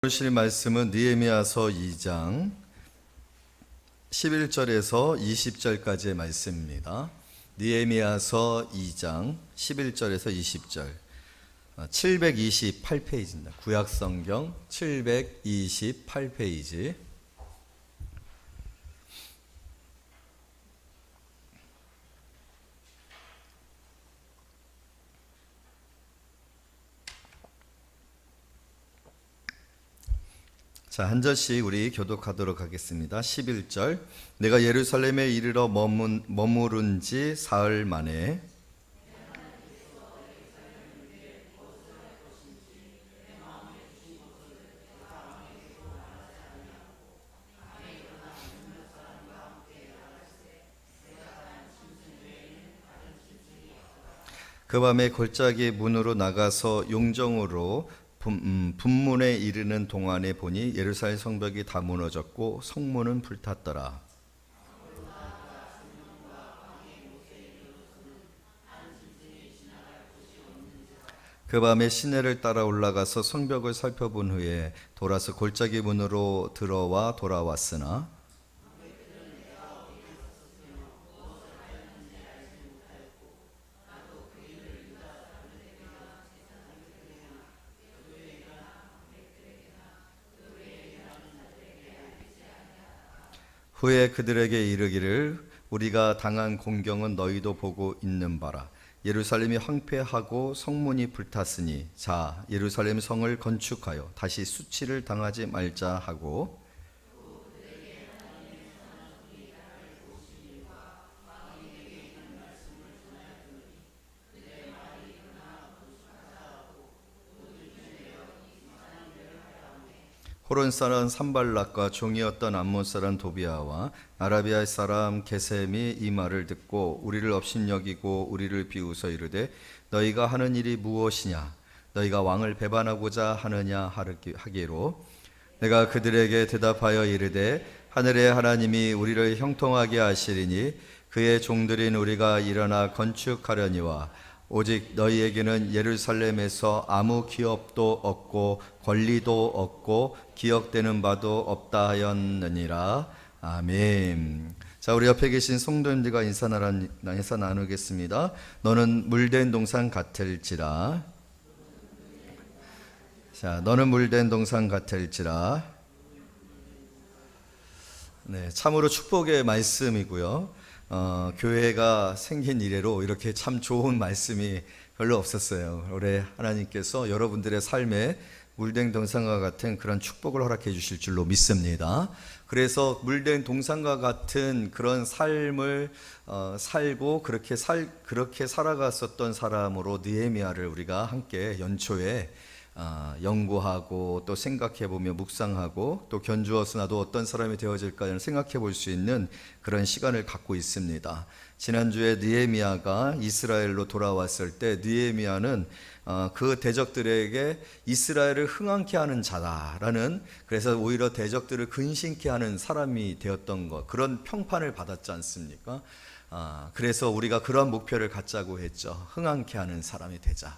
보실 말씀은 느헤미야서 2장 11절에서 20절까지의 말씀입니다. 느헤미야서 2장 11절에서 20절 728페이지입니다. 구약성경 728페이지. 자, 한 절씩 우리 교독하도록 하겠습니다. 11절. 내가 예루살렘에 이르러 머무른 지 사흘 만에 그 밤에 골짜기 문으로 나가서 용정으로 분문에 이르는 동안에 보니 예루살렘 성벽이 다 무너졌고 성문은 불탔더라. 그 밤에 시내를 따라 올라가서 성벽을 살펴본 후에 돌아서 골짜기 문으로 들어와 돌아왔으나 후에 그들에게 이르기를 우리가 당한 공경은 너희도 보고 있는 바라. 예루살렘이 황폐하고 성문이 불탔으니 자 예루살렘 성을 건축하여 다시 수치를 당하지 말자 하고 호론 사람 산발락과 종이었던 암몬 사람 도비아와 아라비아 사람 게셈이 이 말을 듣고 우리를 업신여기고 우리를 비웃어 이르되 너희가 하는 일이 무엇이냐 너희가 왕을 배반하고자 하느냐 하기로 내가 그들에게 대답하여 이르되 하늘의 하나님이 우리를 형통하게 하시리니 그의 종들인 우리가 일어나 건축하려니와 오직 너희에게는 예루살렘에서 아무 기업도 없고 권리도 없고 기억되는 바도 없다 하였느니라. 아멘. 자, 우리 옆에 계신 성도님들과 인사 나누겠습니다. 너는 물된 동산 같을지라. 자, 너는 물된 동산 같을지라. 네, 참으로 축복의 말씀이고요. 교회가 생긴 이래로 이렇게 참 좋은 말씀이 별로 없었어요. 올해 하나님께서 여러분들의 삶에 물된 동산과 같은 그런 축복을 허락해 주실 줄로 믿습니다. 그래서 물된 동산과 같은 그런 삶을 살고 그렇게 살아갔었던 사람으로 느헤미야를 우리가 함께 연초에 연구하고 또 생각해보며 묵상하고 또 견주어서 나도 어떤 사람이 되어질까 생각해 볼 수 있는 그런 시간을 갖고 있습니다. 지난주에 느헤미야가 이스라엘로 돌아왔을 때 느헤미야는 그 대적들에게 이스라엘을 흥왕케 하는 자다라는, 그래서 오히려 대적들을 근심케 하는 사람이 되었던 것, 그런 평판을 받았지 않습니까? 그래서 우리가 그런 목표를 갖자고 했죠. 흥왕케 하는 사람이 되자.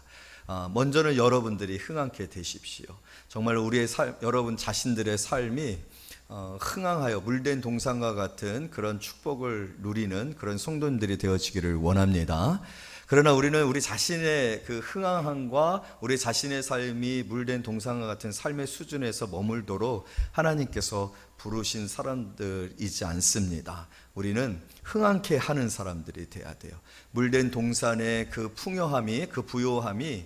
먼저는 여러분들이 흥왕케 되십시오. 정말 우리의 여러분 자신들의 삶이 흥왕하여 물된 동산과 같은 그런 축복을 누리는 그런 성도님들이 되어지기를 원합니다. 그러나 우리는 우리 자신의 그 흥왕함과 우리 자신의 삶이 물된 동산과 같은 삶의 수준에서 머물도록 하나님께서 부르신 사람들이지 않습니다. 우리는 흥왕케 하는 사람들이 돼야 돼요. 물된 동산의 그 풍요함이, 그 부요함이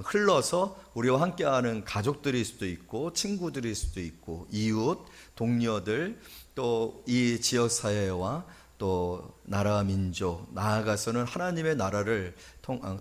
흘러서 우리와 함께하는 가족들일 수도 있고 친구들일 수도 있고 이웃, 동료들, 또 이 지역사회와 또 나라 민족, 나아가서는 하나님의 나라를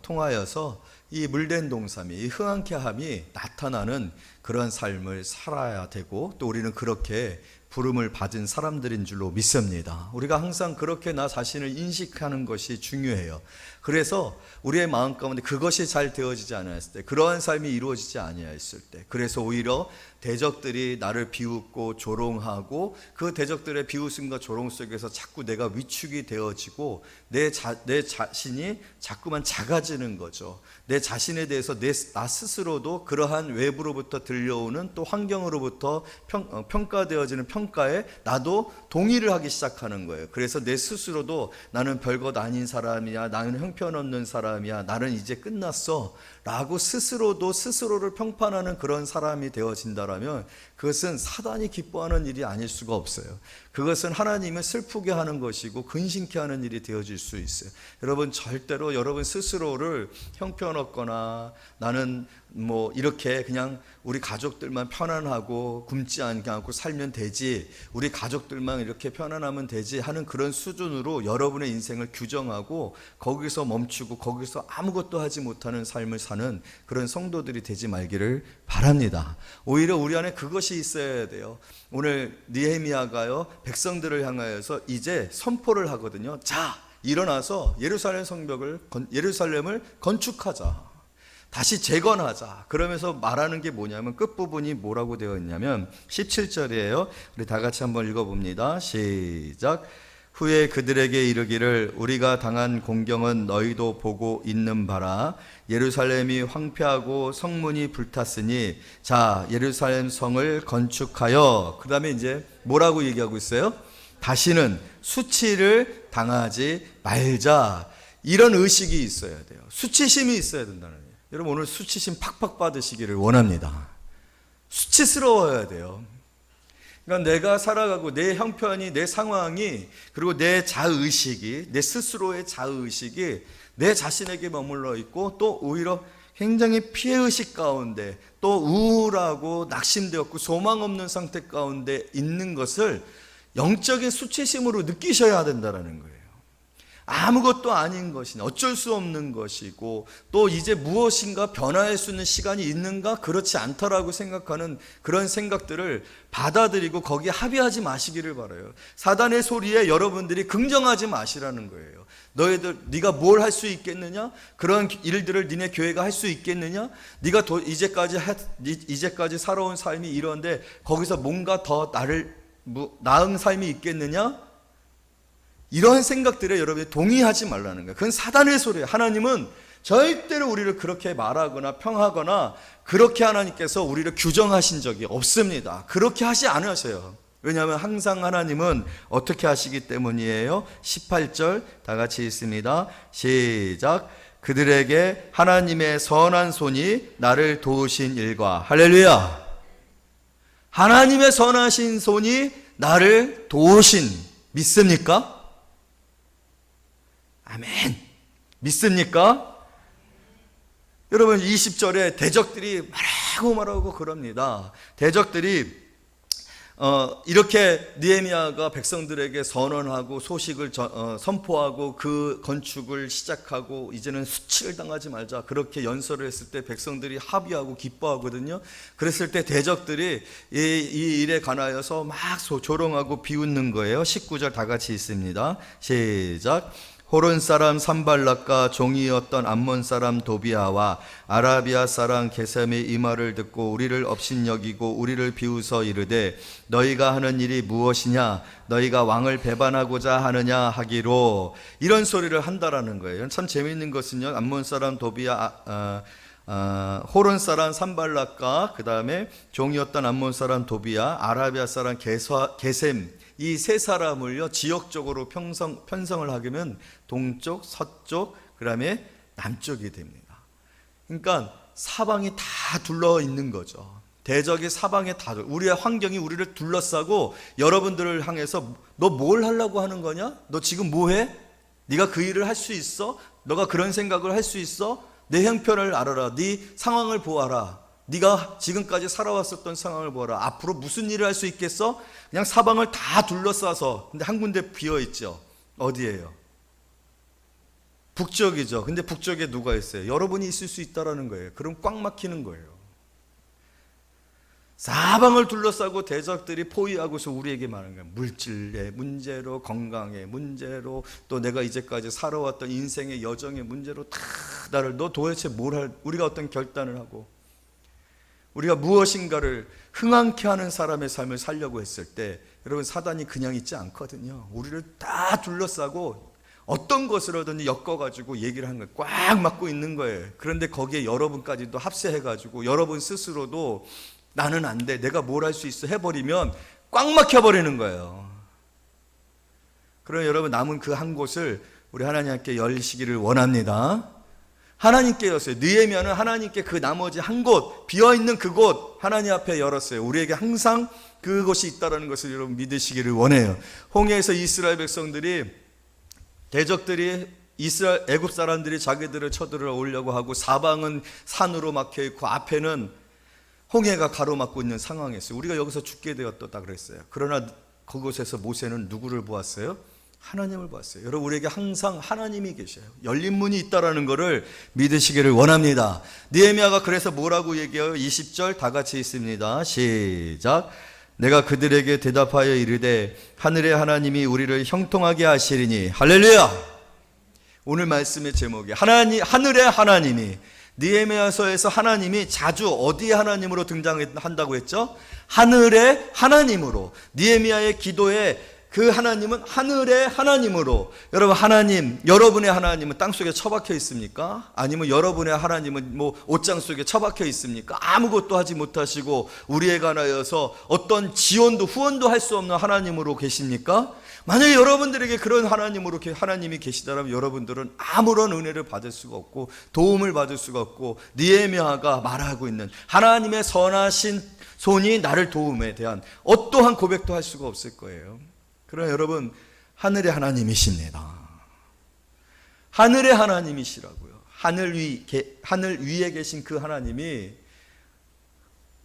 통하여서 이 물된 동산이, 이 흥왕케함이 나타나는 그런 삶을 살아야 되고, 또 우리는 그렇게 부름을 받은 사람들인 줄로 믿습니다. 우리가 항상 그렇게 나 자신을 인식하는 것이 중요해요. 그래서 우리의 마음 가운데 그것이 잘 되어지지 않았을 때, 그러한 삶이 이루어지지 아니했을 때, 그래서 오히려 대적들이 나를 비웃고 조롱하고 그 대적들의 비웃음과 조롱 속에서 자꾸 내가 위축이 되어지고 내 자신이 자꾸만 작아지는 거죠. 내 자신에 대해서 나 스스로도 그러한 외부로부터 들려오는 또 환경으로부터 평가되어지는 평가에 나도 동의를 하기 시작하는 거예요. 그래서 내 스스로도 나는 별것 아닌 사람이야, 나는 형편없는 사람이야, 나는 이제 끝났어 라고 스스로도 스스로를 평판하는 그런 사람이 되어진다라면 그것은 사단이 기뻐하는 일이 아닐 수가 없어요. 그것은 하나님을 슬프게 하는 것이고 근심케 하는 일이 되어질 수 있어요. 여러분, 절대로 여러분 스스로를 형편없거나 나는 뭐 이렇게 그냥 우리 가족들만 편안하고 굶지 않고 살면 되지, 우리 가족들만 이렇게 편안하면 되지 하는 그런 수준으로 여러분의 인생을 규정하고 거기서 멈추고 거기서 아무것도 하지 못하는 삶을 사는 그런 성도들이 되지 말기를 바랍니다. 오히려 우리 안에 그것이 있어야 돼요. 오늘 느헤미야가요, 백성들을 향하여서 이제 선포를 하거든요. 자, 일어나서 예루살렘을 건축하자, 다시 재건하자. 그러면서 말하는 게 뭐냐면 끝부분이 뭐라고 되어 있냐면 17절이에요. 우리 다 같이 한번 읽어봅니다. 시작. 후에 그들에게 이르기를 우리가 당한 공경은 너희도 보고 있는 바라. 예루살렘이 황폐하고 성문이 불탔으니 자, 예루살렘 성을 건축하여, 그 다음에 이제 뭐라고 얘기하고 있어요? 다시는 수치를 당하지 말자. 이런 의식이 있어야 돼요. 수치심이 있어야 된다는 거예요. 여러분, 오늘 수치심 팍팍 받으시기를 원합니다. 수치스러워야 돼요. 그러니까 내가 살아가고 내 형편이, 내 상황이, 그리고 내 자의식이, 내 스스로의 자의식이 내 자신에게 머물러 있고 또 오히려 굉장히 피해의식 가운데 또 우울하고 낙심되었고 소망 없는 상태 가운데 있는 것을 영적인 수치심으로 느끼셔야 된다는 거예요. 아무것도 아닌 것이니 어쩔 수 없는 것이고 또 이제 무엇인가 변화할 수 있는 시간이 있는가? 그렇지 않다라고 생각하는 그런 생각들을 받아들이고 거기에 합의하지 마시기를 바라요. 사단의 소리에 여러분들이 긍정하지 마시라는 거예요. 네가 뭘 할 수 있겠느냐? 그런 일들을 니네 교회가 할 수 있겠느냐? 네가 이제까지 살아온 삶이 이런데 거기서 뭔가 더 나은 삶이 있겠느냐? 이런 생각들에 여러분이 동의하지 말라는 거예요. 그건 사단의 소리예요. 하나님은 절대로 우리를 그렇게 말하거나 평하거나 그렇게 하나님께서 우리를 규정하신 적이 없습니다. 그렇게 하지 않으셔요. 왜냐하면 항상 하나님은 어떻게 하시기 때문이에요. 18절 다 같이 읽습니다. 시작. 그들에게 하나님의 선한 손이 나를 도우신 일과, 할렐루야, 하나님의 선하신 손이 나를 도우신, 믿습니까? 아멘. 믿습니까? 여러분, 20절에 대적들이 말하고 그럽니다. 대적들이 이렇게 느헤미야가 백성들에게 선언하고 소식을 선포하고 그 건축을 시작하고 이제는 수치를 당하지 말자, 그렇게 연설을 했을 때 백성들이 합의하고 기뻐하거든요. 그랬을 때 대적들이 이 일에 관하여서 막 조롱하고 비웃는 거예요. 19절 다 같이 있습니다. 시작. 호론 사람 산발락과 종이었던 암몬 사람 도비아와 아라비아 사람 게셈이 이 말을 듣고 우리를 업신여기고 우리를 비웃어 이르되 너희가 하는 일이 무엇이냐? 너희가 왕을 배반하고자 하느냐 하기로, 이런 소리를 한다라는 거예요. 참 재미있는 것은요, 암몬 사람 도비아, 호론 사람 산발락과 그 다음에 종이었던 암몬 사람 도비아, 아라비아 사람 게셈, 이 세 사람을요 지역적으로 편성을 하면 동쪽, 서쪽, 그 다음에 남쪽이 됩니다. 그러니까 사방이 다 둘러 있는 거죠. 대적이 사방에 다, 우리의 환경이 우리를 둘러싸고 여러분들을 향해서 너 뭘 하려고 하는 거냐? 너 지금 뭐 해? 네가 그 일을 할 수 있어? 너가 그런 생각을 할 수 있어? 내 형편을 알아라. 네 상황을 보아라. 네가 지금까지 살아왔었던 상황을 보아라. 앞으로 무슨 일을 할 수 있겠어? 그냥 사방을 다 둘러싸서, 근데 한 군데 비어있죠. 어디예요? 북쪽이죠. 근데 북쪽에 누가 있어요? 여러분이 있을 수 있다라는 거예요. 그럼 꽉 막히는 거예요. 사방을 둘러싸고 대적들이 포위하고서 우리에게 말하는 거예요. 물질의 문제로, 건강의 문제로, 또 내가 이제까지 살아왔던 인생의 여정의 문제로 다 나를, 너 도대체 우리가 어떤 결단을 하고 우리가 무엇인가를 흥황케 하는 사람의 삶을 살려고 했을 때 여러분, 사단이 그냥 있지 않거든요. 우리를 다 둘러싸고 어떤 것으로든지 엮어가지고 얘기를 하는 거예요. 꽉 막고 있는 거예요. 그런데 거기에 여러분까지도 합세해가지고 여러분 스스로도 나는 안 돼. 내가 뭘 할 수 있어 해버리면 꽉 막혀버리는 거예요. 그럼 여러분 남은 그 한 곳을 우리 하나님께 열시기를 원합니다. 하나님께 열었어요. 느헤미야는 하나님께 그 나머지 한 곳, 비어있는 그곳 하나님 앞에 열었어요. 우리에게 항상 그곳이 있다는 것을 여러분 믿으시기를 원해요. 홍해에서 이스라엘 백성들이, 대적들이, 이스라엘 애굽 사람들이 자기들을 쳐들어오려고 하고 사방은 산으로 막혀 있고 앞에는 홍해가 가로막고 있는 상황이었어요. 우리가 여기서 죽게 되었다 그랬어요. 그러나 그곳에서 모세는 누구를 보았어요? 하나님을 보았어요. 여러분 우리에게 항상 하나님이 계셔요. 열린 문이 있다라는 것을 믿으시기를 원합니다. 느헤미야가 그래서 뭐라고 얘기해요? 20절 다 같이 있습니다. 시작. 내가 그들에게 대답하여 이르되 하늘의 하나님이 우리를 형통하게 하시리니. 할렐루야. 오늘 말씀의 제목이 하늘의 하나님이, 느헤미야서에서 하나님이 자주 어디에 하나님으로 등장한다고 했죠? 하늘의 하나님으로. 느헤미야의 기도에 그 하나님은 하늘의 하나님으로. 여러분 하나님, 여러분의 하나님은 땅속에 처박혀 있습니까? 아니면 여러분의 하나님은 뭐 옷장 속에 처박혀 있습니까? 아무것도 하지 못하시고 우리에 관하여서 어떤 지원도 후원도 할 수 없는 하나님으로 계십니까? 만약에 여러분들에게 그런 하나님으로 하나님이 계시다면 여러분들은 아무런 은혜를 받을 수가 없고 도움을 받을 수가 없고, 느헤미야가 말하고 있는 하나님의 선하신 손이 나를 도움에 대한 어떠한 고백도 할 수가 없을 거예요. 그러나 여러분 하늘의 하나님이십니다. 하늘의 하나님이시라고요. 하늘 위에 계신 그 하나님이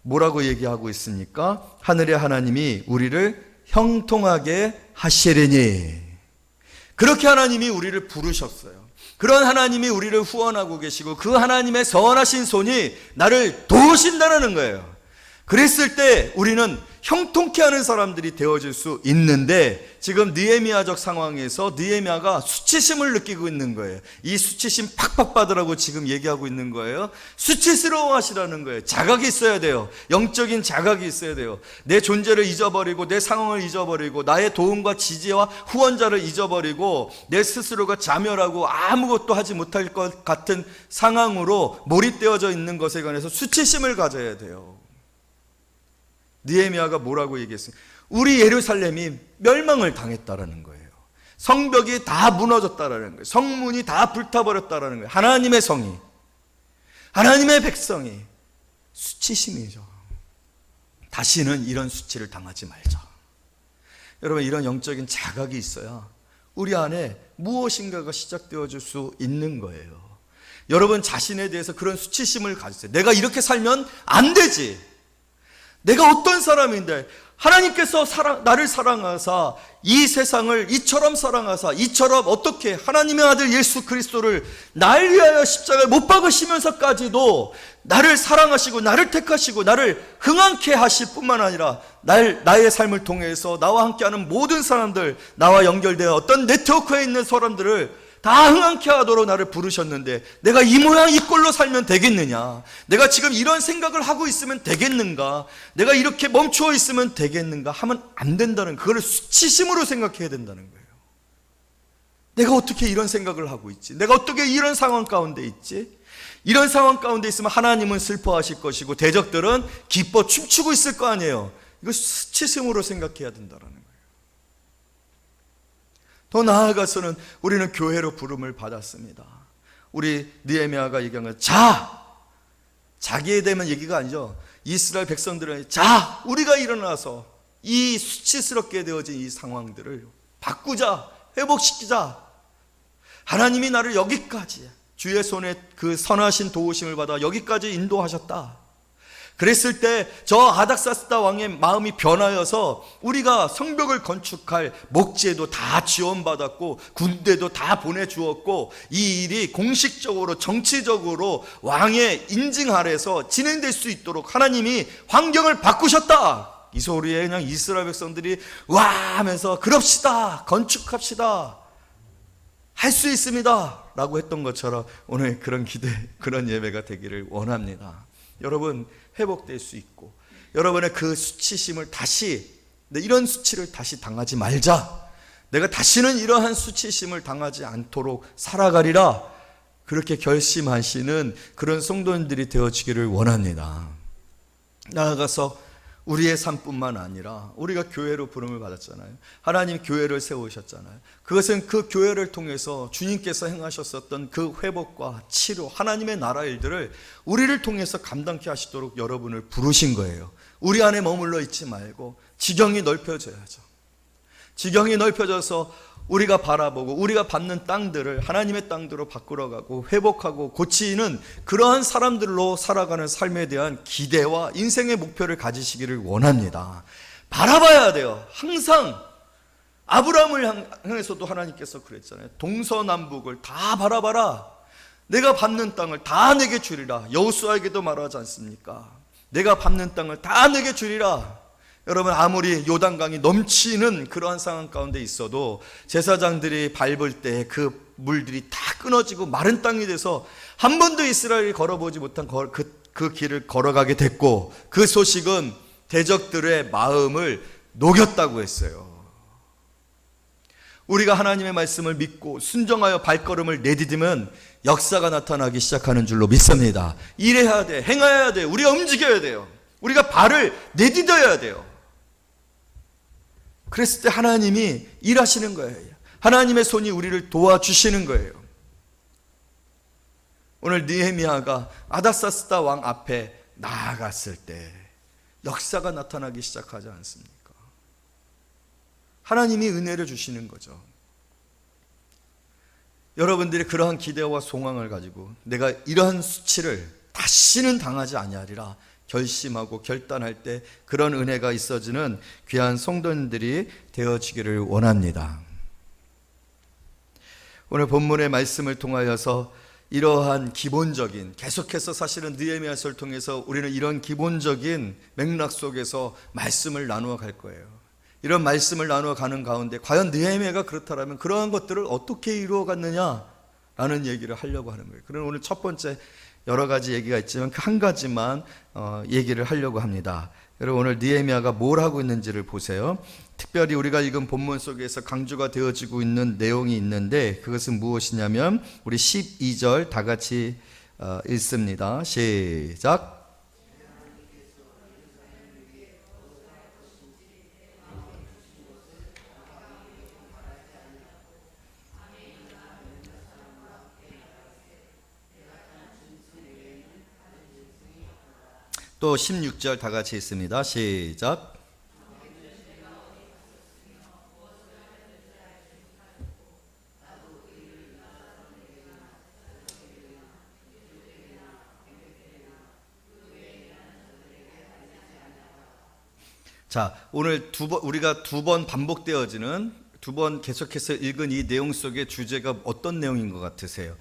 뭐라고 얘기하고 있습니까? 하늘의 하나님이 우리를 형통하게 하시리니. 그렇게 하나님이 우리를 부르셨어요. 그런 하나님이 우리를 후원하고 계시고 그 하나님의 선하신 손이 나를 도우신다는 거예요. 그랬을 때 우리는 형통케 하는 사람들이 되어질 수 있는데, 지금 느헤미야적 상황에서 느헤미야가 수치심을 느끼고 있는 거예요. 이 수치심 팍팍 받으라고 지금 얘기하고 있는 거예요. 수치스러워 하시라는 거예요. 자각이 있어야 돼요. 영적인 자각이 있어야 돼요. 내 존재를 잊어버리고 내 상황을 잊어버리고 나의 도움과 지지와 후원자를 잊어버리고 내 스스로가 자멸하고 아무것도 하지 못할 것 같은 상황으로 몰입되어져 있는 것에 관해서 수치심을 가져야 돼요. 느헤미야가 뭐라고 얘기했어요? 우리 예루살렘이 멸망을 당했다라는 거예요. 성벽이 다 무너졌다라는 거예요. 성문이 다 불타버렸다라는 거예요. 하나님의 성이, 하나님의 백성이. 수치심이죠. 다시는 이런 수치를 당하지 말자. 여러분 이런 영적인 자각이 있어야 우리 안에 무엇인가가 시작되어질 수 있는 거예요. 여러분 자신에 대해서 그런 수치심을 가지세요. 내가 이렇게 살면 안 되지. 내가 어떤 사람인데 하나님께서 나를 사랑하사 이 세상을 이처럼 사랑하사 이처럼 어떻게 하나님의 아들 예수 그리스도를 날 위하여 십자가에 못 박으시면서까지도 나를 사랑하시고 나를 택하시고 나를 흥황케 하실 뿐만 아니라 나의 삶을 통해서 나와 함께하는 모든 사람들, 나와 연결되어 어떤 네트워크에 있는 사람들을 다 흥황케 하도록 나를 부르셨는데 내가 이 모양 이 꼴로 살면 되겠느냐? 내가 지금 이런 생각을 하고 있으면 되겠는가? 내가 이렇게 멈추어 있으면 되겠는가? 하면 안 된다는, 그걸 수치심으로 생각해야 된다는 거예요. 내가 어떻게 이런 생각을 하고 있지? 내가 어떻게 이런 상황 가운데 있지? 이런 상황 가운데 있으면 하나님은 슬퍼하실 것이고 대적들은 기뻐 춤추고 있을 거 아니에요. 이거 수치심으로 생각해야 된다는 거예요. 더 나아가서는 우리는 교회로 부름을 받았습니다. 우리 느헤미야가 얘기한 건 자기에 대한 얘기가 아니죠. 이스라엘 백성들은 우리가 일어나서 이 수치스럽게 되어진 이 상황들을 바꾸자, 회복시키자. 하나님이 나를 여기까지 주의 손에 그 선하신 도우심을 받아 여기까지 인도하셨다. 그랬을 때 저 아닥사스다 왕의 마음이 변하여서 우리가 성벽을 건축할 목재도 다 지원받았고 군대도 다 보내주었고 이 일이 공식적으로 정치적으로 왕의 인증 아래서 진행될 수 있도록 하나님이 환경을 바꾸셨다. 이 소리에 그냥 이스라엘 백성들이 와 하면서 그럽시다, 건축합시다, 할 수 있습니다 라고 했던 것처럼 오늘 그런 기대, 그런 예배가 되기를 원합니다. 여러분 회복될 수 있고 여러분의 그 수치심을 다시, 이런 수치를 다시 당하지 말자, 내가 다시는 이러한 수치심을 당하지 않도록 살아가리라, 그렇게 결심하시는 그런 성도님들이 되어지기를 원합니다. 나아가서 우리의 삶뿐만 아니라 우리가 교회로 부름을 받았잖아요. 하나님 교회를 세우셨잖아요. 그것은 그 교회를 통해서 주님께서 행하셨었던 그 회복과 치료, 하나님의 나라 일들을 우리를 통해서 감당케 하시도록 여러분을 부르신 거예요. 우리 안에 머물러 있지 말고 지경이 넓혀져야죠. 지경이 넓혀져서 우리가 바라보고 우리가 받는 땅들을 하나님의 땅들로 바꾸어가고 회복하고 고치는 그러한 사람들로 살아가는 삶에 대한 기대와 인생의 목표를 가지시기를 원합니다. 바라봐야 돼요. 항상 아브라함을 향해서도 하나님께서 그랬잖아요. 동서남북을 다 바라봐라. 내가 받는 땅을 다 내게 주리라. 여호수아에게도 말하지 않습니까? 내가 받는 땅을 다 내게 주리라. 여러분, 아무리 요단강이 넘치는 그러한 상황 가운데 있어도 제사장들이 밟을 때 그 물들이 다 끊어지고 마른 땅이 돼서 한 번도 이스라엘이 걸어보지 못한 그 길을 걸어가게 됐고, 그 소식은 대적들의 마음을 녹였다고 했어요. 우리가 하나님의 말씀을 믿고 순종하여 발걸음을 내디디면 역사가 나타나기 시작하는 줄로 믿습니다. 일해야 돼, 행해야 돼, 우리가 움직여야 돼요. 우리가 발을 내디뎌야 돼요. 그랬을 때 하나님이 일하시는 거예요. 하나님의 손이 우리를 도와주시는 거예요. 오늘 느헤미야가 아닥사스다 왕 앞에 나아갔을 때 역사가 나타나기 시작하지 않습니까? 하나님이 은혜를 주시는 거죠. 여러분들이 그러한 기대와 소망을 가지고 내가 이러한 수치를 다시는 당하지 아니하리라 결심하고 결단할 때 그런 은혜가 있어지는 귀한 성도님들이 되어지기를 원합니다. 오늘 본문의 말씀을 통하여서 이러한 기본적인, 계속해서 사실은 느헤미야서를 통해서 우리는 이런 기본적인 맥락 속에서 말씀을 나누어 갈 거예요. 이런 말씀을 나누어 가는 가운데 과연 느헤미야가 그렇다면 그러한 것들을 어떻게 이루어 갔느냐라는 얘기를 하려고 하는 거예요. 그럼 오늘 첫 번째, 여러 가지 얘기가 있지만 그 한 가지만 얘기를 하려고 합니다. 여러분, 오늘 느헤미야가 뭘 하고 있는지를 보세요. 특별히 우리가 읽은 본문 속에서 강조가 되어지고 있는 내용이 있는데 그것은 무엇이냐면 우리 12절 다 같이 읽습니다. 시작. 또 16절 다 같이 읽습니다. 시작. 자, 오늘 우리가 두 번 반복되어지는, 두 번 계속해서 읽은 이 내용 속의 주제가 어떤 내용인 것 같으세요?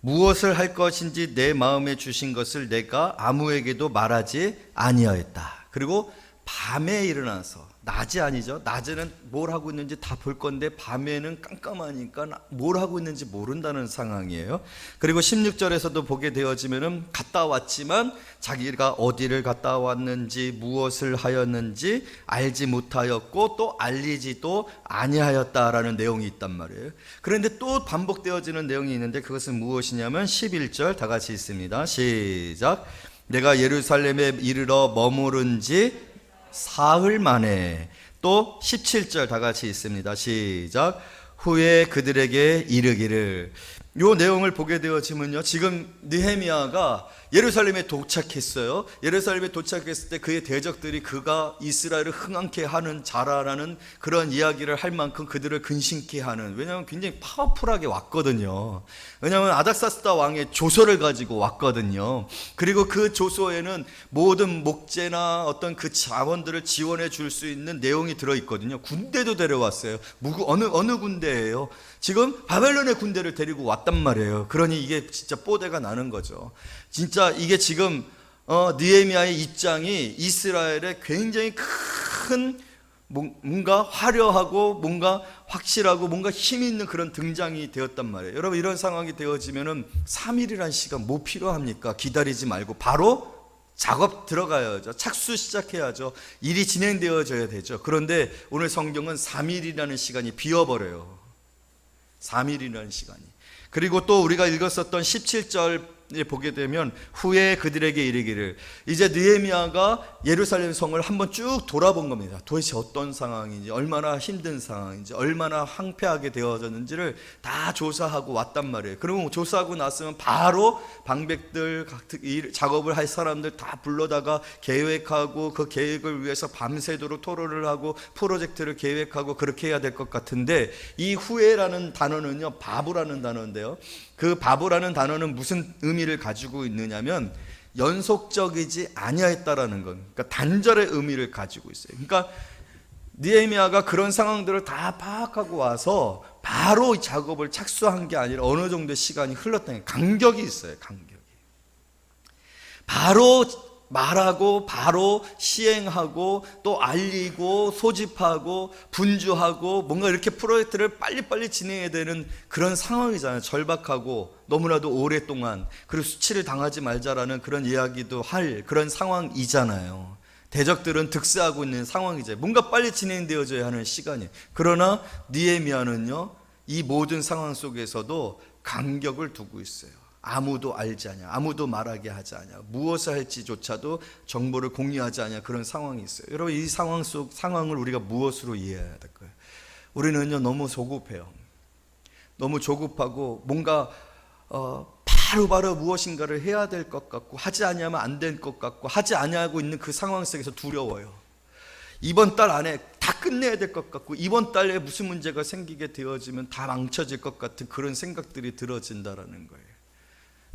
무엇을 할 것인지 내 마음에 주신 것을 내가 아무에게도 말하지 아니하였다. 그리고 밤에 일어나서, 낮이 아니죠. 낮에는 뭘 하고 있는지 다 볼 건데 밤에는 깜깜하니까 뭘 하고 있는지 모른다는 상황이에요. 그리고 16절에서도 보게 되어지면은 갔다 왔지만 자기가 어디를 갔다 왔는지 무엇을 하였는지 알지 못하였고 또 알리지도 아니하였다라는 내용이 있단 말이에요. 그런데 또 반복되어지는 내용이 있는데 그것은 무엇이냐면 11절 다 같이 읽습니다. 시작. 내가 예루살렘에 이르러 머무른 지 사흘 만에. 또 17절 다 같이 읽습니다. 시작. 후에 그들에게 이르기를. 이 내용을 보게 되어지면요, 지금 느헤미야가 예루살렘에 도착했어요. 예루살렘에 도착했을 때 그의 대적들이 그가 이스라엘을 흥황케 하는 자라라는 그런 이야기를 할 만큼 그들을 근심케 하는, 왜냐하면 굉장히 파워풀하게 왔거든요. 왜냐하면 아닥사스다 왕의 조서를 가지고 왔거든요. 그리고 그 조서에는 모든 목재나 어떤 그 자원들을 지원해 줄 수 있는 내용이 들어있거든요. 군대도 데려왔어요. 어느 군대예요? 지금 바벨론의 군대를 데리고 왔단 말이에요. 그러니 이게 진짜 뽀대가 나는 거죠. 진짜 이게 지금 느헤미야의 입장이 이스라엘에 굉장히 큰 뭔가 화려하고 뭔가 확실하고 뭔가 힘이 있는 그런 등장이 되었단 말이에요. 여러분, 이런 상황이 되어지면은 3일이라는 시간 뭐 필요합니까? 기다리지 말고 바로 작업 들어가야죠. 착수 시작해야죠. 일이 진행되어져야 되죠. 그런데 오늘 성경은 3일이라는 시간이 비어버려요. 3일이라는 시간이. 그리고 또 우리가 읽었었던 17절 보게 되면 후에 그들에게 이르기를, 이제 느헤미야가 예루살렘 성을 한번 쭉 돌아본 겁니다. 도대체 어떤 상황인지, 얼마나 힘든 상황인지, 얼마나 황폐하게 되어졌는지를 다 조사하고 왔단 말이에요. 그러면 조사하고 났으면 바로 방백들, 작업을 할 사람들 다 불러다가 계획하고, 그 계획을 위해서 밤새도록 토론을 하고 프로젝트를 계획하고 그렇게 해야 될 것 같은데, 이 후회라는 단어는요, 바보라는 단어인데요, 그 바보라는 단어는 무슨 의미를 가지고 있느냐면 연속적이지 아니하였다라는 건, 그러니까 단절의 의미를 가지고 있어요. 그러니까 느헤미야가 그런 상황들을 다 파악하고 와서 바로 작업을 착수한 게 아니라 어느 정도의 시간이 흘렀다는, 간격이 있어요. 간격이. 바로 말하고 바로 시행하고 또 알리고 소집하고 분주하고 뭔가 이렇게 프로젝트를 빨리빨리 진행해야 되는 그런 상황이잖아요. 절박하고 너무나도 오랫동안, 그리고 수치를 당하지 말자라는 그런 이야기도 할 그런 상황이잖아요. 대적들은 득세하고 있는 상황이죠. 뭔가 빨리 진행되어져야 하는 시간이에요. 그러나 느헤미야는요, 이 모든 상황 속에서도 간격을 두고 있어요. 아무도 알지 않냐, 아무도 말하게 하지 않냐, 무엇을 할지조차도 정보를 공유하지 않냐, 그런 상황이 있어요. 여러분, 이 상황을 우리가 무엇으로 이해해야 될까요? 우리는요, 너무 조급해요. 너무 조급하고 뭔가 바로바로 무엇인가를 해야 될 것 같고, 하지 않으면 안 될 것 같고, 하지 않냐고 있는 그 상황 속에서 두려워요. 이번 달 안에 다 끝내야 될 것 같고, 이번 달에 무슨 문제가 생기게 되어지면 다 망쳐질 것 같은 그런 생각들이 들어진다라는 거예요.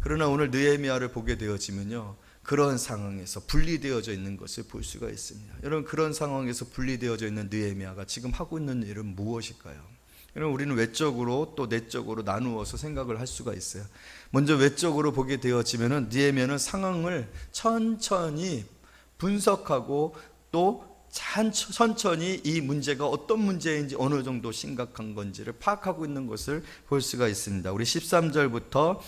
그러나 오늘 느헤미야를 보게 되어지면요, 그런 상황에서 분리되어져 있는 것을 볼 수가 있습니다. 여러분, 그런 상황에서 분리되어져 있는 느헤미야가 지금 하고 있는 일은 무엇일까요? 여러분, 우리는 외적으로 또 내적으로 나누어서 생각을 할 수가 있어요. 먼저 외적으로 보게 되어지면은 느헤미야는 상황을 천천히 분석하고 또 천천히 이 문제가 어떤 문제인지, 어느 정도 심각한 건지를 파악하고 있는 것을 볼 수가 있습니다. 우리 13절부터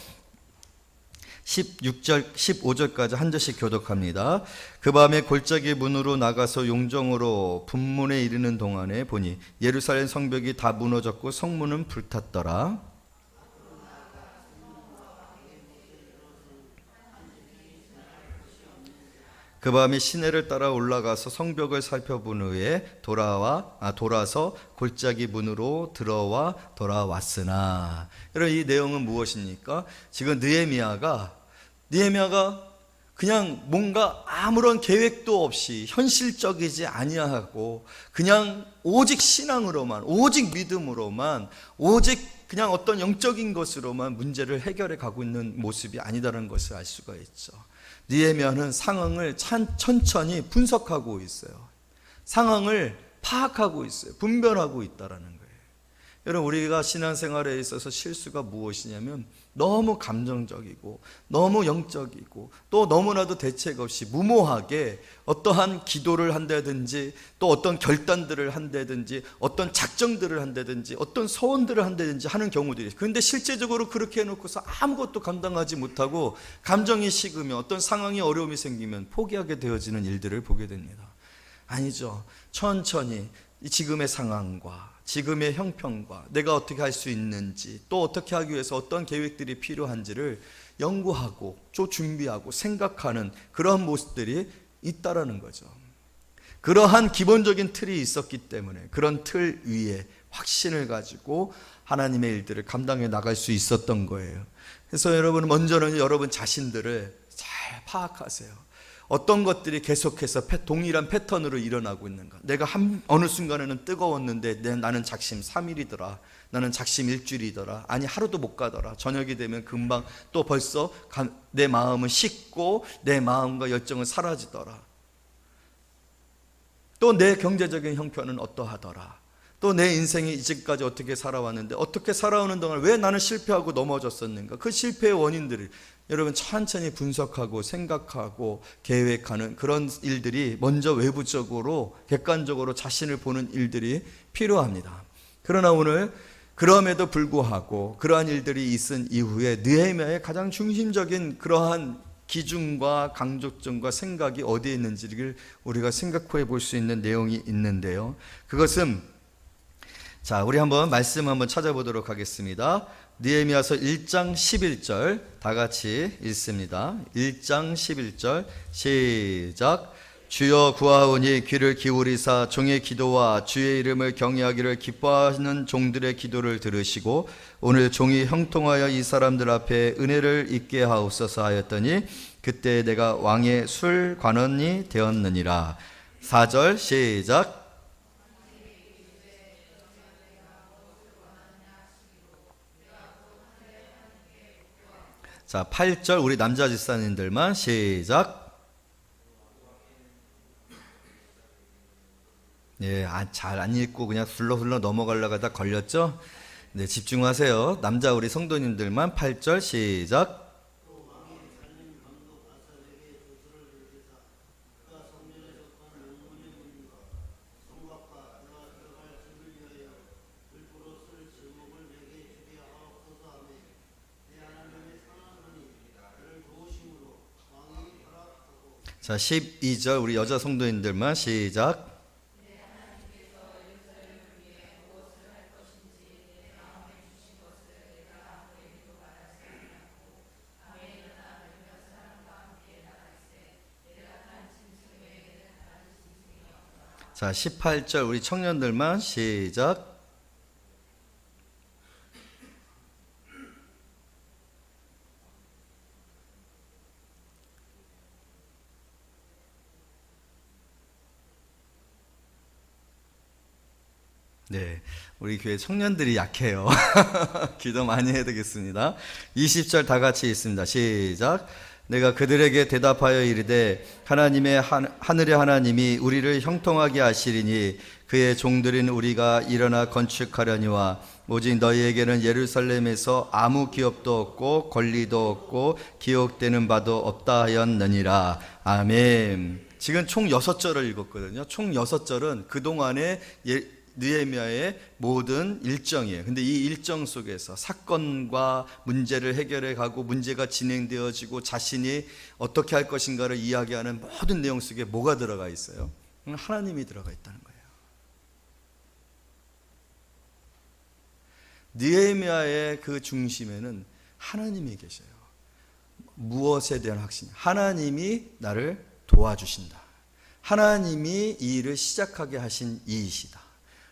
16절, 15절까지 한 절씩 교독합니다. 그 밤에 골짜기 문으로 나가서 용정으로 분문에 이르는 동안에 보니 예루살렘 성벽이 다 무너졌고 성문은 불탔더라. 그 밤에 시내를 따라 올라가서 성벽을 살펴본 후에 돌아서 골짜기 문으로 들어와 돌아왔으나. 여러분, 이 내용은 무엇입니까? 지금 느헤미야가 그냥 뭔가 아무런 계획도 없이 현실적이지 아니하고 그냥 오직 신앙으로만, 오직 믿음으로만, 오직 그냥 어떤 영적인 것으로만 문제를 해결해 가고 있는 모습이 아니다라는 것을 알 수가 있죠. 느헤미야는 상황을 천천히 분석하고 있어요. 상황을 파악하고 있어요. 분별하고 있다라는 거예요. 여러분, 우리가 신앙생활에 있어서 실수가 무엇이냐면 너무 감정적이고 너무 영적이고 또 너무나도 대책 없이 무모하게 어떠한 기도를 한다든지 또 어떤 결단들을 한다든지 어떤 작정들을 한다든지 어떤 서원들을 한다든지 하는 경우들이, 그런데 실제적으로 그렇게 해놓고서 아무것도 감당하지 못하고 감정이 식으면, 어떤 상황이 어려움이 생기면 포기하게 되어지는 일들을 보게 됩니다. 아니죠. 천천히 지금의 상황과 지금의 형편과 내가 어떻게 할 수 있는지, 또 어떻게 하기 위해서 어떤 계획들이 필요한지를 연구하고 또 준비하고 생각하는 그런 모습들이 있다라는 거죠. 그러한 기본적인 틀이 있었기 때문에 그런 틀 위에 확신을 가지고 하나님의 일들을 감당해 나갈 수 있었던 거예요. 그래서 여러분, 먼저는 여러분 자신들을 잘 파악하세요. 어떤 것들이 계속해서 동일한 패턴으로 일어나고 있는가. 내가 어느 순간에는 뜨거웠는데 나는 작심 3일이더라. 나는 작심 일주일이더라. 아니, 하루도 못 가더라. 저녁이 되면 금방 또 벌써 내 마음은 식고 내 마음과 열정은 사라지더라. 또 내 경제적인 형편은 어떠하더라. 또 내 인생이 이제까지 어떻게 살아왔는데 어떻게 살아오는 동안 왜 나는 실패하고 넘어졌었는가. 그 실패의 원인들을 여러분 천천히 분석하고 생각하고 계획하는 그런 일들이 먼저 외부적으로 객관적으로 자신을 보는 일들이 필요합니다. 그러나 오늘 그럼에도 불구하고 그러한 일들이 있은 이후에 느헤미야의 가장 중심적인 그러한 기준과 강조점과 생각이 어디에 있는지를 우리가 생각해 볼 수 있는 내용이 있는데요. 그것은, 자, 우리 한번 말씀 한번 찾아보도록 하겠습니다. 느헤미야서 1장 11절 다 같이 읽습니다. 1장 11절 시작. 주여 구하오니 귀를 기울이사 종의 기도와 주의 이름을 경외하기를 기뻐하는 종들의 기도를 들으시고 오늘 종이 형통하여 이 사람들 앞에 은혜를 입게 하옵소서 하였더니 그때 내가 왕의 술관원이 되었느니라. 4절 시작. 자, 8절 우리 남자 집사님들만 시작. 예, 잘 안 읽고 그냥 훌러훌러 넘어가려고 하다 걸렸죠? 네, 집중하세요. 남자 우리 성도님들만 8절 시작. 자, 12절 우리 여자 성도님들만 시작. 자, 18절 우리 청년들만 시작. 네, 우리 교회 청년들이 약해요. 기도 많이 해야 되겠습니다. 20절 다 같이 읽습니다. 시작. 내가 그들에게 대답하여 이르되 하나님의 하늘의 하나님이 우리를 형통하게 하시리니 그의 종들인 우리가 일어나 건축하려니와 오직 너희에게는 예루살렘에서 아무 기업도 없고 권리도 없고 기억되는 바도 없다 하였느니라. 아멘. 지금 총 6절을 읽었거든요. 총 6절은 그동안에 느헤미야의 모든 일정이에요. 근데 이 일정 속에서 사건과 문제를 해결해 가고 문제가 진행되어지고 자신이 어떻게 할 것인가를 이야기하는 모든 내용 속에 뭐가 들어가 있어요? 하나님이 들어가 있다는 거예요. 느헤미야의 그 중심에는 하나님이 계셔요. 무엇에 대한 확신? 하나님이 나를 도와주신다. 하나님이 이 일을 시작하게 하신 이이시다.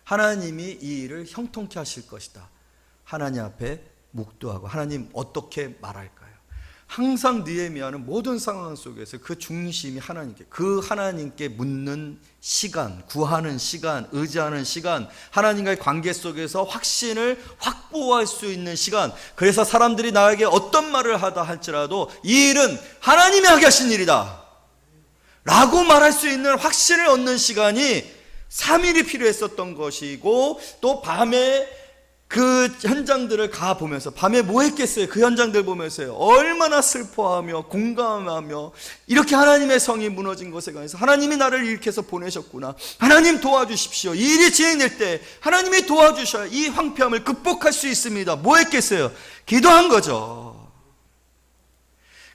하나님이 이 일을 형통케 하실 것이다. 하나님 앞에 묵도하고 하나님 어떻게 말할까요? 항상 느헤미야는 모든 상황 속에서 그 중심이 하나님께, 그 하나님께 묻는 시간, 구하는 시간, 의지하는 시간, 하나님과의 관계 속에서 확신을 확보할 수 있는 시간. 그래서 사람들이 나에게 어떤 말을 하다 할지라도 이 일은 하나님이 하게 하신 일이다 라고 말할 수 있는 확신을 얻는 시간이 3일이 필요했었던 것이고, 또 밤에 그 현장들을 가보면서, 밤에 뭐 했겠어요? 그 현장들 보면서요, 얼마나 슬퍼하며 공감하며 이렇게 하나님의 성이 무너진 것에 관해서 하나님이 나를 이렇게 해서 보내셨구나, 하나님 도와주십시오, 이 일이 진행될 때 하나님이 도와주셔야 이 황폐함을 극복할 수 있습니다. 뭐 했겠어요? 기도한 거죠.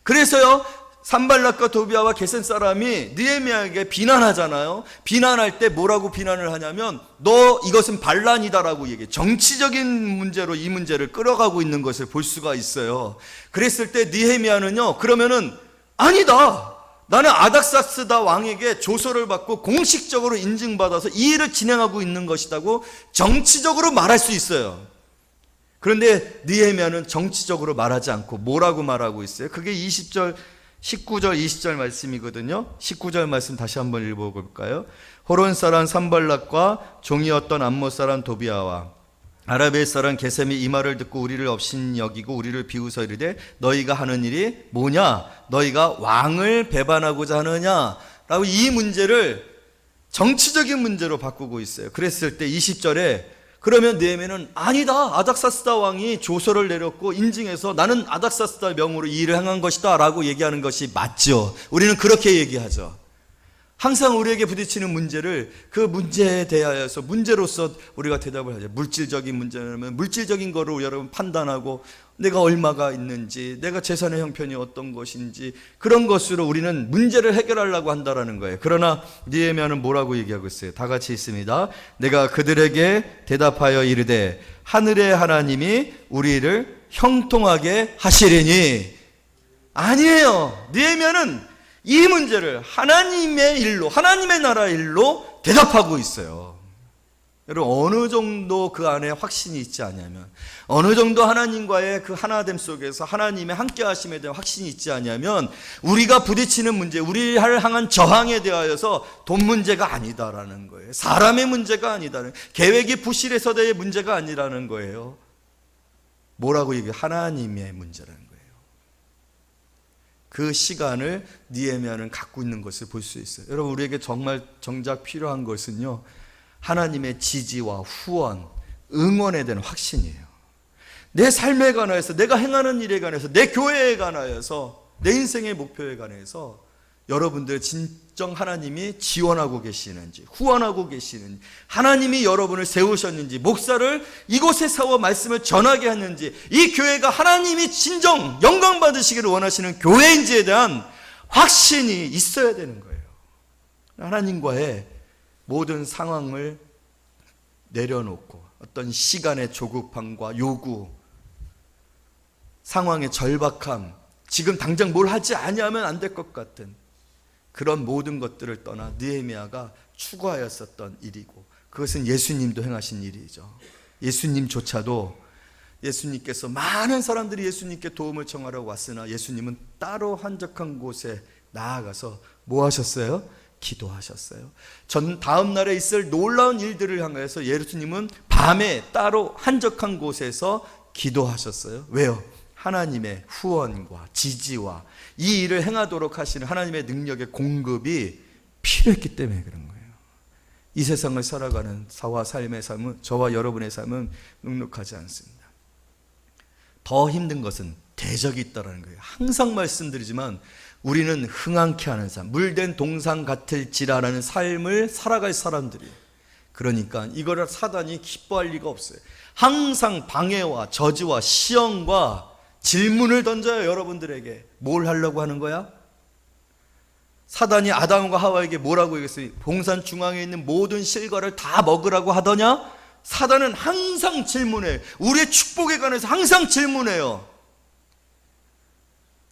그래서요, 산발락과 도비아와 게셈 사람이 느헤미야에게 비난하잖아요. 비난할 때 뭐라고 비난을 하냐면, 너 이것은 반란이다라고 얘기해. 정치적인 문제로 이 문제를 끌어가고 있는 것을 볼 수가 있어요. 그랬을 때 느헤미야는요, 그러면은 아니다, 나는 아닥사스다 왕에게 조서를 받고 공식적으로 인증받아서 이 일을 진행하고 있는 것이라고 정치적으로 말할 수 있어요. 그런데 느헤미야는 정치적으로 말하지 않고 뭐라고 말하고 있어요? 그게 19절 20절 말씀이거든요. 19절 말씀 다시 한번 읽어볼까요? 호론 사람 산발락과 종이었던 암몬 사람 도비아와 아라벨 사람 게셈이 이 말을 듣고 우리를 업신여기고 우리를 비웃어 이르되 너희가 하는 일이 뭐냐? 너희가 왕을 배반하고자 하느냐? 라고 이 문제를 정치적인 문제로 바꾸고 있어요. 그랬을 때 20절에 그러면 느헤미야는 아니다, 아닥사스다 왕이 조서를 내렸고 인증해서 나는 아닥사스다 명으로 이 일을 행한 것이다 라고 얘기하는 것이 맞죠. 우리는 그렇게 얘기하죠. 항상 우리에게 부딪히는 문제를 그 문제에 대하여서 문제로서 우리가 대답을 하죠. 물질적인 문제라면 물질적인 거로 여러분 판단하고 내가 얼마가 있는지, 내가 재산의 형편이 어떤 것인지, 그런 것으로 우리는 문제를 해결하려고 한다라는 거예요. 그러나 느헤미야는 뭐라고 얘기하고 있어요? 다 같이 있습니다. 내가 그들에게 대답하여 이르되 하늘의 하나님이 우리를 형통하게 하시리니. 아니에요. 느헤미야는 이 문제를 하나님의 일로, 하나님의 나라 일로 대답하고 있어요. 여러분, 어느 정도 그 안에 확신이 있지 않냐면, 어느 정도 하나님과의 그 하나됨 속에서 하나님의 함께 하심에 대한 확신이 있지 않냐면, 우리가 부딪히는 문제, 우리를 향한 저항에 대하여서 돈 문제가 아니다라는 거예요. 사람의 문제가 아니다라는, 계획이 부실해서의 문제가 아니라는 거예요. 뭐라고 얘기해요? 하나님의 문제라는 거예요. 그 시간을 느헤미야는 갖고 있는 것을 볼 수 있어요. 여러분, 우리에게 정작 필요한 것은요, 하나님의 지지와 후원, 응원에 대한 확신이에요. 내 삶에 관하여서, 내가 행하는 일에 관해서, 내 교회에 관하여서, 내 인생의 목표에 관해서 여러분들 진정 하나님이 지원하고 계시는지, 후원하고 계시는지, 하나님이 여러분을 세우셨는지, 목사를 이곳에 세워 말씀을 전하게 하는지, 이 교회가 하나님이 진정 영광 받으시기를 원하시는 교회인지에 대한 확신이 있어야 되는 거예요. 하나님과의 모든 상황을 내려놓고 어떤 시간의 조급함과 요구, 상황의 절박함, 지금 당장 뭘 하지 아니하면 안 될 것 같은 그런 모든 것들을 떠나 느헤미야가 추구하였었던 일이고, 그것은 예수님도 행하신 일이죠. 예수님조차도, 예수님께서 많은 사람들이 예수님께 도움을 청하러 왔으나 예수님은 따로 한적한 곳에 나아가서 뭐 하셨어요? 기도하셨어요. 전 다음 날에 있을 놀라운 일들을 향해서 예수님은 밤에 따로 한적한 곳에서 기도하셨어요. 왜요? 하나님의 후원과 지지와 이 일을 행하도록 하시는 하나님의 능력의 공급이 필요했기 때문에 그런 거예요. 이 세상을 살아가는 삶의 삶은, 저와 여러분의 삶은 눅눅하지 않습니다. 더 힘든 것은 대적이 있다는 거예요. 항상 말씀드리지만 우리는 흥황케 하는 삶, 물된 동상 같을지라라는 삶을 살아갈 사람들이에요. 그러니까 이거를 사단이 기뻐할 리가 없어요. 항상 방해와 저주와 시험과 질문을 던져요. 여러분들에게 뭘 하려고 하는 거야? 사단이 아담과 하와에게 뭐라고 얘기했어요? 동산 중앙에 있는 모든 실과를 다 먹으라고 하더냐? 사단은 항상 질문해요. 우리의 축복에 관해서 항상 질문해요.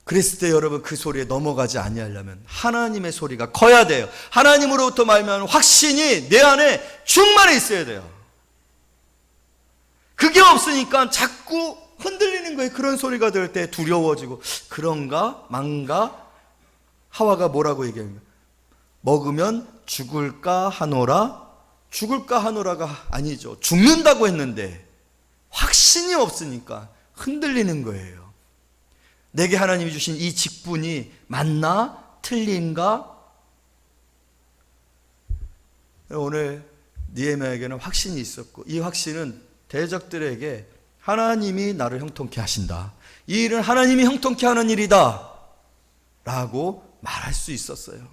그랬을 때 여러분, 그 소리에 넘어가지 아니하려면 하나님의 소리가 커야 돼요. 하나님으로부터 말미암은 확신이 내 안에 충만해 있어야 돼요. 그게 없으니까 자꾸 흔들리는 거예요. 그런 소리가 들을 때 두려워지고, 그런가 망가. 하와가 뭐라고 얘기합니까? 먹으면 죽을까 하노라. 죽을까 하노라가 아니죠. 죽는다고 했는데 확신이 없으니까 흔들리는 거예요. 내게 하나님이 주신 이 직분이 맞나? 틀린가? 오늘 느헤미야에게는 확신이 있었고, 이 확신은 대적들에게 하나님이 나를 형통케 하신다, 이 일은 하나님이 형통케 하는 일이다 라고 말할 수 있었어요.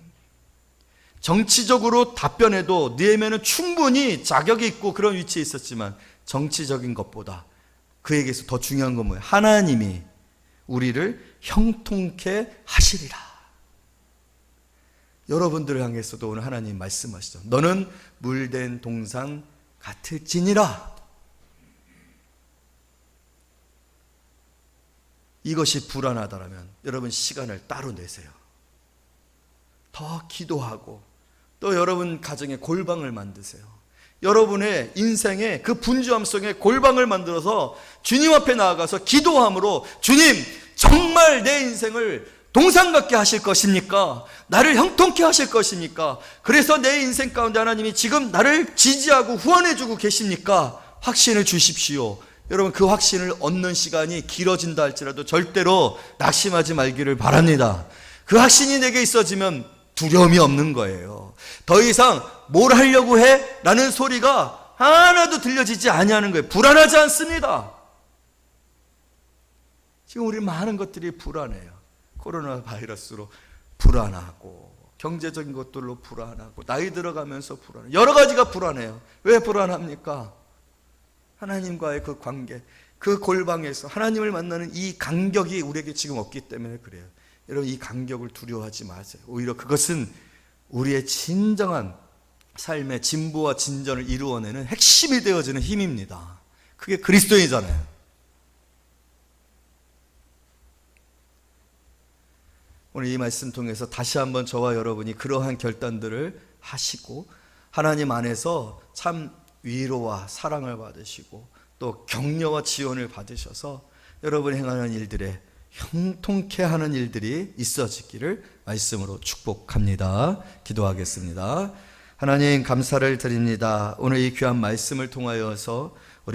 정치적으로 답변해도 느헤미야는 충분히 자격이 있고 그런 위치에 있었지만, 정치적인 것보다 그에게서 더 중요한 건 뭐예요? 하나님이 우리를 형통케 하시리라. 여러분들을 향해서도 오늘 하나님 말씀하시죠. 너는 물된 동산 같을지니라. 이것이 불안하다라면 여러분, 시간을 따로 내세요. 더 기도하고, 또 여러분 가정에 골방을 만드세요. 여러분의 인생의 그 분주함 속에 골방을 만들어서 주님 앞에 나아가서 기도함으로, 주님, 정말 내 인생을 동상 같게 하실 것입니까? 나를 형통케 하실 것입니까? 그래서 내 인생 가운데 하나님이 지금 나를 지지하고 후원해주고 계십니까? 확신을 주십시오. 여러분, 그 확신을 얻는 시간이 길어진다 할지라도 절대로 낙심하지 말기를 바랍니다. 그 확신이 내게 있어지면 두려움이 없는 거예요. 더 이상 뭘 하려고 해? 라는 소리가 하나도 들려지지 아니하는 거예요. 불안하지 않습니다. 지금 우리 많은 것들이 불안해요. 코로나 바이러스로 불안하고, 경제적인 것들로 불안하고, 나이 들어가면서 불안해요. 여러 가지가 불안해요. 왜 불안합니까? 하나님과의 그 관계, 그 골방에서 하나님을 만나는 이 간격이 우리에게 지금 없기 때문에 그래요. 여러분, 이 간격을 두려워하지 마세요. 오히려 그것은 우리의 진정한 삶의 진보와 진전을 이루어내는 핵심이 되어지는 힘입니다. 그게 그리스도인이잖아요. 오늘 이 말씀 통해서 다시 한번 저와 여러분이 그러한 결단들을 하시고 하나님 안에서 참 위로와 사랑을 받으시고 또 격려와 지원을 받으셔서 여러분이 행하는 일들에 형통케 하는 일들이 있어지기를 말씀으로 축복합니다. 기도하겠습니다. 하나님 감사를 드립니다. 오늘 이 귀한 말씀을 통하여서 우리